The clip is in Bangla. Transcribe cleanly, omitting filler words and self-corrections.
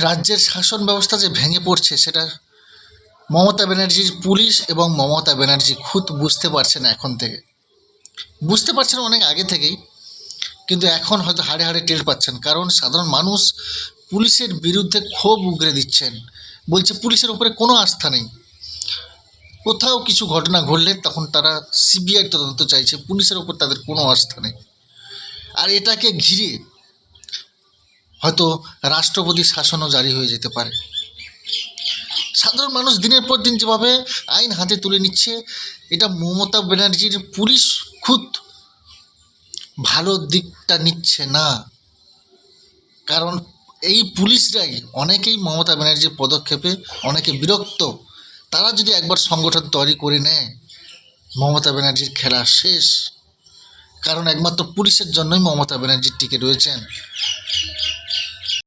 রাজ্যের শাসন ব্যবস্থা যে ভেঙে পড়ছে সেটা মমতা ব্যানার্জির পুলিশ এবং মমতা ব্যানার্জি খুদ বুঝতে পারছে না এখন থেকে, বুঝতে পারছেন অনেক আগে থেকেই, কিন্তু এখন হয়তো হাড়ে হাড়ে টের পাচ্ছেন। কারণ সাধারণ মানুষ পুলিশের বিরুদ্ধে ক্ষোভ উগরে দিচ্ছেন, বলছে পুলিশের উপরে কোনো আস্থা নেই। কোথাও কিছু ঘটনা ঘটলে তখন তারা সিবিআই তদন্ত চাইছে, পুলিশের ওপর তাদের কোনো আস্থা নেই। আর এটাকে ঘিরে হয়তো রাষ্ট্রপতি শাসনও জারি হয়ে যেতে পারে। সাধারণ মানুষ দিনের পর দিন যেভাবে আইন হাতে তুলে নিচ্ছে, এটা মমতা ব্যানার্জির পুলিশ খুদ ভালো দিকটা নিচ্ছে না। কারণ এই পুলিশরাই অনেকেই মমতা ব্যানার্জির পদক্ষেপে অনেকে বিরক্ত। তারা যদি একবার সংগঠন তৈরি করে নেয়, মমতা ব্যানার্জির খেলা শেষ। কারণ একমাত্র পুলিশের জন্যই মমতা ব্যানার্জি টিকে রয়েছেন।